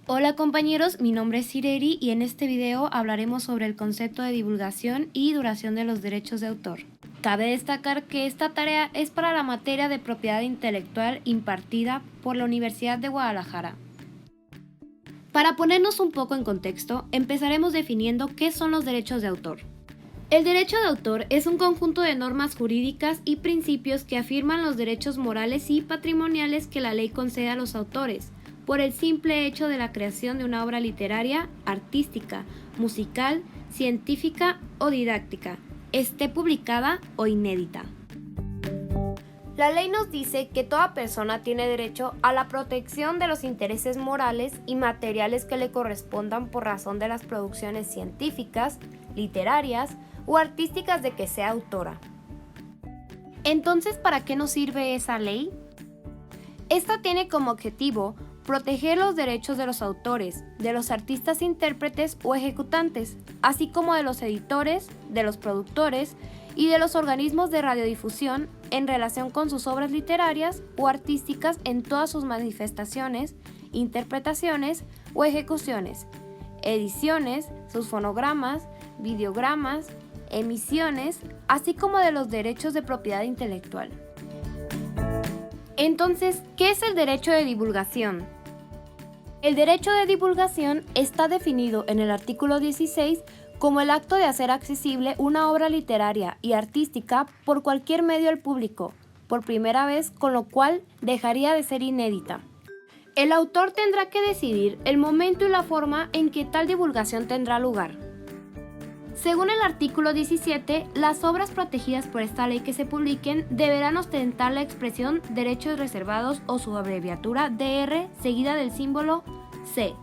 Hola compañeros, mi nombre es Ireri y en este video hablaremos sobre el concepto de divulgación y duración de los derechos de autor. Cabe destacar que esta tarea es para la materia de propiedad intelectual impartida por la Universidad de Guadalajara. Para ponernos un poco en contexto, empezaremos definiendo qué son los derechos de autor. El derecho de autor es un conjunto de normas jurídicas y principios que afirman los derechos morales y patrimoniales que la ley concede a los autores, por el simple hecho de la creación de una obra literaria, artística, musical, científica o didáctica, esté publicada o inédita. La ley nos dice que toda persona tiene derecho a la protección de los intereses morales y materiales que le correspondan por razón de las producciones científicas, literarias o artísticas de que sea autora. Entonces, ¿para qué nos sirve esa ley? Esta tiene como objetivo proteger los derechos de los autores, de los artistas intérpretes o ejecutantes, así como de los editores, de los productores y de los organismos de radiodifusión en relación con sus obras literarias o artísticas en todas sus manifestaciones, interpretaciones o ejecuciones, ediciones, sus fonogramas, videogramas, emisiones, así como de los derechos de propiedad intelectual. Entonces, ¿qué es el derecho de divulgación? El derecho de divulgación está definido en el artículo 16 como el acto de hacer accesible una obra literaria y artística por cualquier medio al público, por primera vez, con lo cual dejaría de ser inédita. El autor tendrá que decidir el momento y la forma en que tal divulgación tendrá lugar. Según el artículo 17, las obras protegidas por esta ley que se publiquen deberán ostentar la expresión derechos reservados o su abreviatura DR seguida del símbolo C,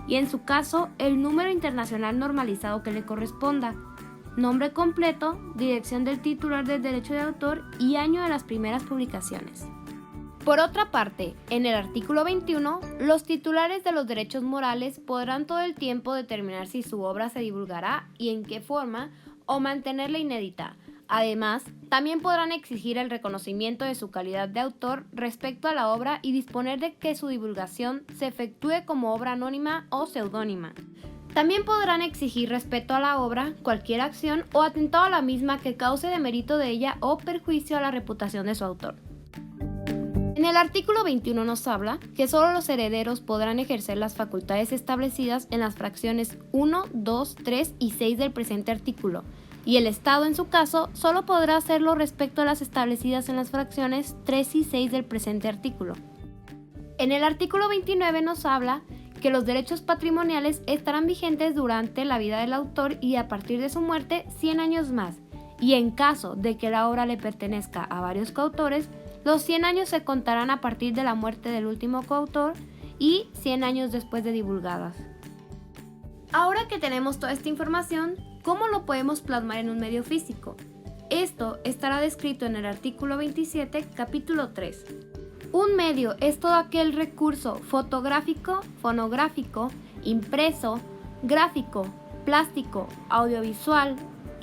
y en su caso el número internacional normalizado que le corresponda, nombre completo, dirección del titular del derecho de autor y año de las primeras publicaciones. Por otra parte, en el artículo 21, los titulares de los derechos morales podrán todo el tiempo determinar si su obra se divulgará y en qué forma, o mantenerla inédita. Además, también podrán exigir el reconocimiento de su calidad de autor respecto a la obra y disponer de que su divulgación se efectúe como obra anónima o seudónima. También podrán exigir respeto a la obra, cualquier acción o atentado a la misma que cause demérito de ella o perjuicio a la reputación de su autor. En el artículo 21 nos habla que solo los herederos podrán ejercer las facultades establecidas en las fracciones 1, 2, 3 y 6 del presente artículo, y el Estado, en su caso, solo podrá hacerlo respecto a las establecidas en las fracciones 3 y 6 del presente artículo. En el artículo 29 nos habla que los derechos patrimoniales estarán vigentes durante la vida del autor y a partir de su muerte 100 años más, y en caso de que la obra le pertenezca a varios coautores, los 100 años se contarán a partir de la muerte del último coautor y 100 años después de divulgadas. Ahora que tenemos toda esta información, ¿cómo lo podemos plasmar en un medio físico? Esto estará descrito en el artículo 27, capítulo 3. Un medio es todo aquel recurso fotográfico, fonográfico, impreso, gráfico, plástico, audiovisual,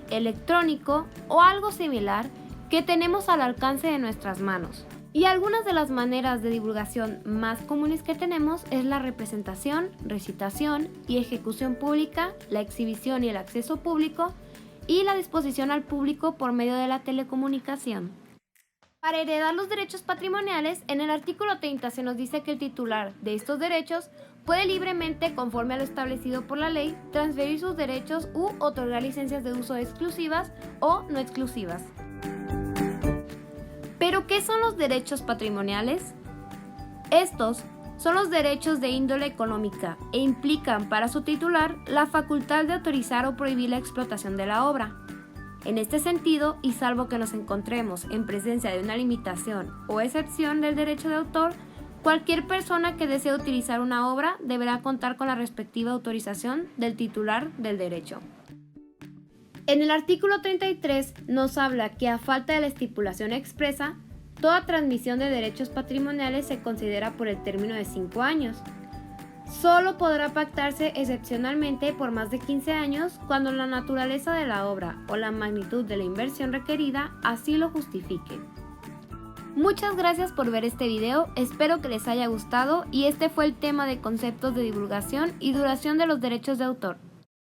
electrónico o algo similar que tenemos al alcance de nuestras manos. Y algunas de las maneras de divulgación más comunes que tenemos es la representación, recitación y ejecución pública, la exhibición y el acceso público, y la disposición al público por medio de la telecomunicación. Para heredar los derechos patrimoniales, en el artículo 30 se nos dice que el titular de estos derechos puede libremente, conforme a lo establecido por la ley, transferir sus derechos u otorgar licencias de uso exclusivas o no exclusivas. ¿Pero qué son los derechos patrimoniales? Estos son los derechos de índole económica e implican para su titular la facultad de autorizar o prohibir la explotación de la obra. En este sentido, y salvo que nos encontremos en presencia de una limitación o excepción del derecho de autor, cualquier persona que desee utilizar una obra deberá contar con la respectiva autorización del titular del derecho. En el artículo 33 nos habla que a falta de la estipulación expresa, toda transmisión de derechos patrimoniales se considera por el término de 5 años. Solo podrá pactarse excepcionalmente por más de 15 años cuando la naturaleza de la obra o la magnitud de la inversión requerida así lo justifique. Muchas gracias por ver este video, espero que les haya gustado y este fue el tema de conceptos de divulgación y duración de los derechos de autor.